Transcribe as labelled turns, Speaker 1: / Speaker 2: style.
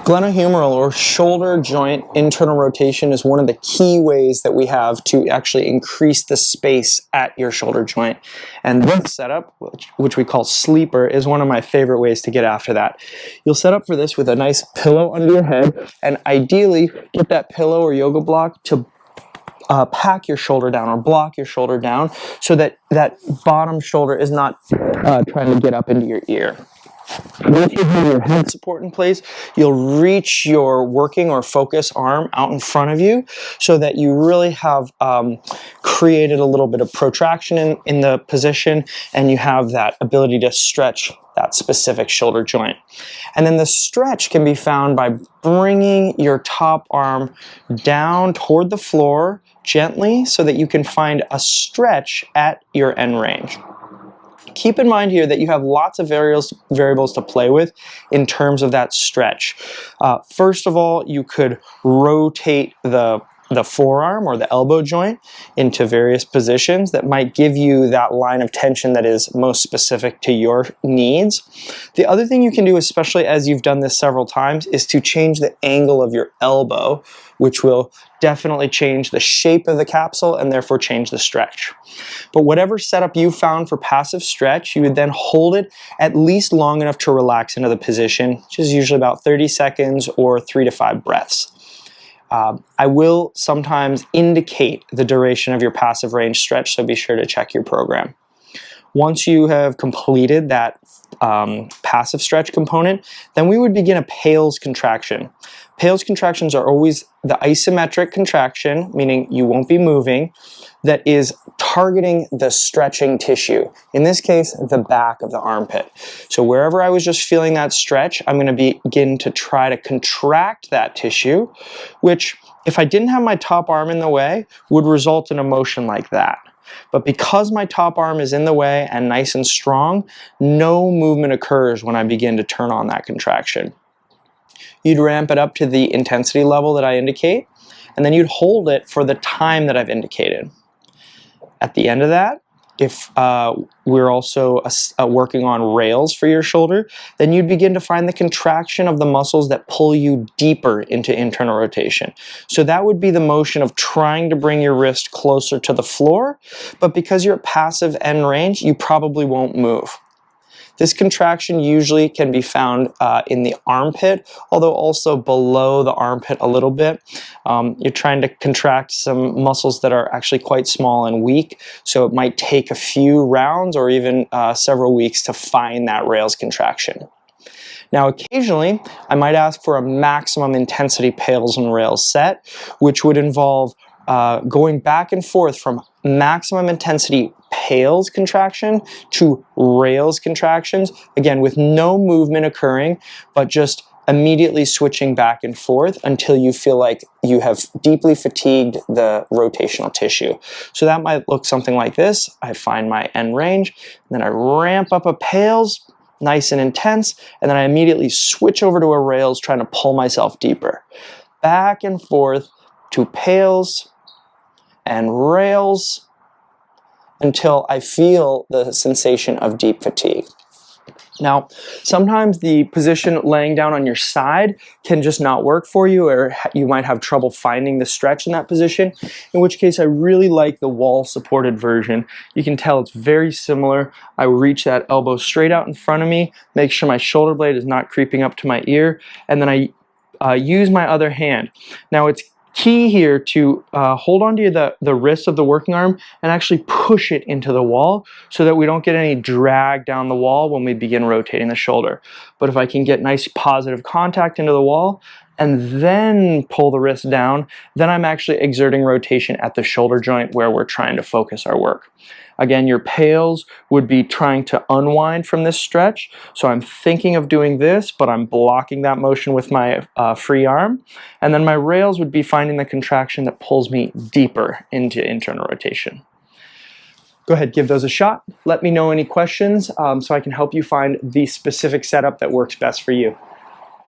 Speaker 1: Glenohumeral or shoulder joint internal rotation is one of the key ways that we have to actually increase the space at your shoulder joint. And this setup, which we call sleeper, is one of my favorite ways to get after that. You'll set up for this with a nice pillow under your head, and ideally get that pillow or yoga block to pack your shoulder down or block your shoulder down so that that bottom shoulder is not trying to get up into your ear. Once you have your head support in place, you'll reach your working or focus arm out in front of you so that you really have created a little bit of protraction in the position, and you have that ability to stretch that specific shoulder joint. And then the stretch can be found by bringing your top arm down toward the floor gently so that you can find a stretch at your end range. Keep in mind here that you have lots of variables to play with in terms of that stretch. First of all, you could rotate the forearm or the elbow joint into various positions that might give you that line of tension that is most specific to your needs. The other thing you can do, especially as you've done this several times, is to change the angle of your elbow, which will definitely change the shape of the capsule and therefore change the stretch. But whatever setup you found for passive stretch, you would then hold it at least long enough to relax into the position, which is usually about 30 seconds or 3 to 5 breaths. I will sometimes indicate the duration of your passive range stretch, so be sure to check your program. Once you have completed that passive stretch component, then we would begin a Pales contraction. Pales contractions are always the isometric contraction, meaning you won't be moving, that is targeting the stretching tissue. In this case, the back of the armpit. So wherever I was just feeling that stretch, I'm going to begin to try to contract that tissue, which, if I didn't have my top arm in the way, would result in a motion like that. But because my top arm is in the way and nice and strong, no movement occurs when I begin to turn on that contraction. You'd ramp it up to the intensity level that I indicate, and then you'd hold it for the time that I've indicated. At the end of that, if we're also working on rails for your shoulder, then you'd begin to find the contraction of the muscles that pull you deeper into internal rotation. So that would be the motion of trying to bring your wrist closer to the floor, but because you're at passive end range, you probably won't move. This contraction usually can be found in the armpit, although also below the armpit a little bit. You're trying to contract some muscles that are actually quite small and weak, so it might take a few rounds or even several weeks to find that rails contraction. Now, occasionally, I might ask for a maximum intensity Pales and rails set, which would involve going back and forth from maximum intensity Pales contraction to rails contractions, again with no movement occurring, but just immediately switching back and forth until you feel like you have deeply fatigued the rotational tissue. So that might look something like this. I find my end range, and then I ramp up a Pales, nice and intense, and then I immediately switch over to a rails trying to pull myself deeper. Back and forth to Pales and rails until I feel the sensation of deep fatigue. Now, sometimes the position laying down on your side can just not work for you, or you might have trouble finding the stretch in that position, in which case I really like the wall-supported version. You can tell it's very similar. I reach that elbow straight out in front of me, make sure my shoulder blade is not creeping up to my ear, and then I use my other hand. Now, it's key here to hold onto the wrist of the working arm and actually push it into the wall so that we don't get any drag down the wall when we begin rotating the shoulder. But if I can get nice positive contact into the wall and then pull the wrist down, then I'm actually exerting rotation at the shoulder joint where we're trying to focus our work. Again, your Pales would be trying to unwind from this stretch. So I'm thinking of doing this, but I'm blocking that motion with my free arm. And then my rails would be finding the contraction that pulls me deeper into internal rotation. Go ahead, give those a shot. Let me know any questions so I can help you find the specific setup that works best for you.